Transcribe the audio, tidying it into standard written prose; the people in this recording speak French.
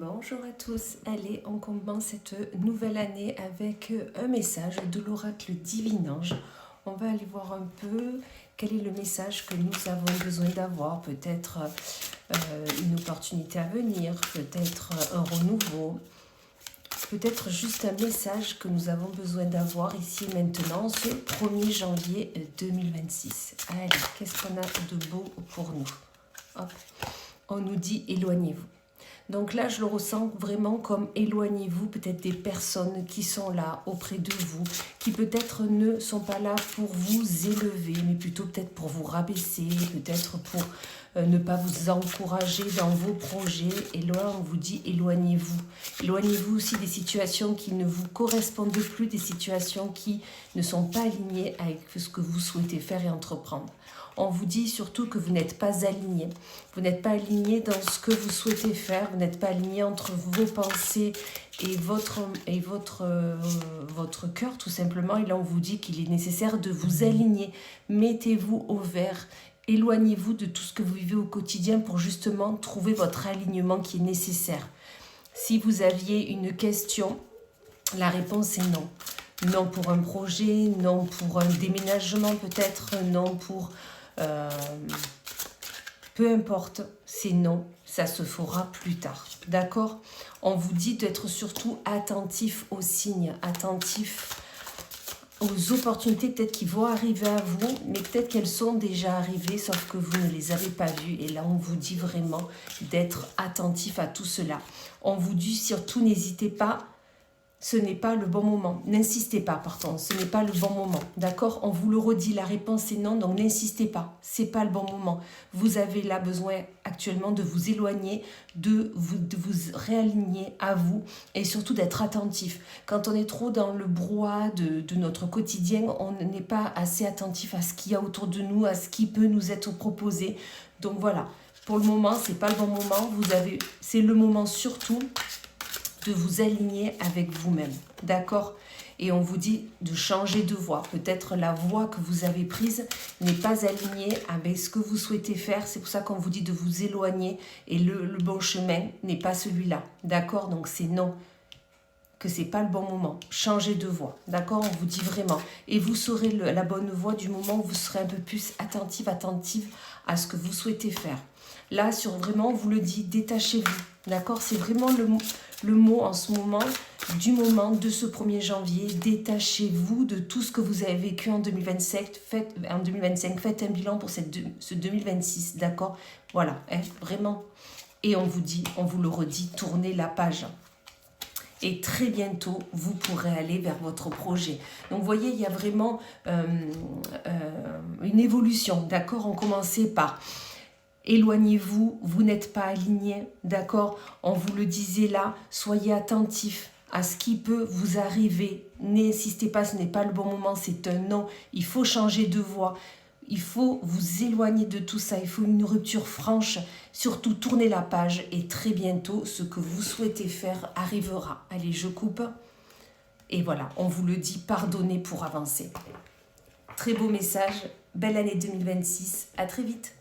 Bonjour à tous, allez, on commence cette nouvelle année avec un message de l'oracle Divin-Ange. On va aller voir un peu quel est le message que nous avons besoin d'avoir, peut-être une opportunité à venir, peut-être un renouveau, peut-être juste un message que nous avons besoin d'avoir ici et maintenant, ce 1er janvier 2026. Allez, qu'est-ce qu'on a de beau pour nous? Hop. On nous dit éloignez-vous. Donc là, je le ressens vraiment comme éloignez-vous peut-être des personnes qui sont là auprès de vous, qui peut-être ne sont pas là pour vous élever, mais plutôt peut-être pour vous rabaisser, peut-être pour ne pas vous encourager dans vos projets. Et là, on vous dit éloignez-vous. Éloignez-vous aussi des situations qui ne vous correspondent plus, des situations qui ne sont pas alignées avec ce que vous souhaitez faire et entreprendre. On vous dit surtout que vous n'êtes pas aligné. Vous n'êtes pas aligné dans ce que vous souhaitez faire. Vous n'êtes pas aligné entre vos pensées et votre cœur, tout simplement. Et là, on vous dit qu'il est nécessaire de vous aligner. Mettez-vous au vert. Éloignez-vous de tout ce que vous vivez au quotidien pour justement trouver votre alignement qui est nécessaire. Si vous aviez une question, la réponse est non. Non pour un projet, non pour un déménagement peut-être, non pour... peu importe, c'est non, ça se fera plus tard. D'accord? On vous dit d'être surtout attentif aux signes, attentif aux opportunités peut-être qui vont arriver à vous, mais peut-être qu'elles sont déjà arrivées, sauf que vous ne les avez pas vues. Et là, on vous dit vraiment d'être attentif à tout cela. On vous dit surtout, n'hésitez pas, ce n'est pas le bon moment. N'insistez pas, pardon, ce n'est pas le bon moment. D'accord? On vous le redit, la réponse est non, donc n'insistez pas. Ce n'est pas le bon moment. Vous avez là besoin actuellement de vous éloigner, de vous réaligner à vous et surtout d'être attentif. Quand on est trop dans le brouhaha de notre quotidien, on n'est pas assez attentif à ce qu'il y a autour de nous, à ce qui peut nous être proposé. Donc voilà, pour le moment, ce n'est pas le bon moment. C'est le moment surtout de vous aligner avec vous-même, d'accord? Et on vous dit de changer de voie. Peut-être la voie que vous avez prise n'est pas alignée avec ce que vous souhaitez faire. C'est pour ça qu'on vous dit de vous éloigner et le bon chemin n'est pas celui-là, d'accord? Donc c'est non, que c'est pas le bon moment. Changez de voie, d'accord? On vous dit vraiment. Et vous saurez la bonne voie du moment où vous serez un peu plus attentive à ce que vous souhaitez faire. Là, vraiment, on vous le dit, détachez-vous, d'accord? C'est vraiment le mot en ce moment, du moment de ce 1er janvier. Détachez-vous de tout ce que vous avez vécu en 2025. Faites un bilan pour ce 2026, d'accord? Voilà, hein, vraiment. Et on vous dit, on vous le redit, tournez la page. Et très bientôt, vous pourrez aller vers votre projet. Donc, vous voyez, il y a vraiment une évolution, d'accord? On commençait par... Éloignez-vous, vous n'êtes pas aligné, d'accord? On vous le disait là, soyez attentifs à ce qui peut vous arriver. N'insistez pas, ce n'est pas le bon moment, c'est un non. Il faut changer de voie, il faut vous éloigner de tout ça, il faut une rupture franche. Surtout, tournez la page et très bientôt, ce que vous souhaitez faire arrivera. Allez, je coupe. Et voilà, on vous le dit, pardonnez pour avancer. Très beau message, belle année 2026, à très vite.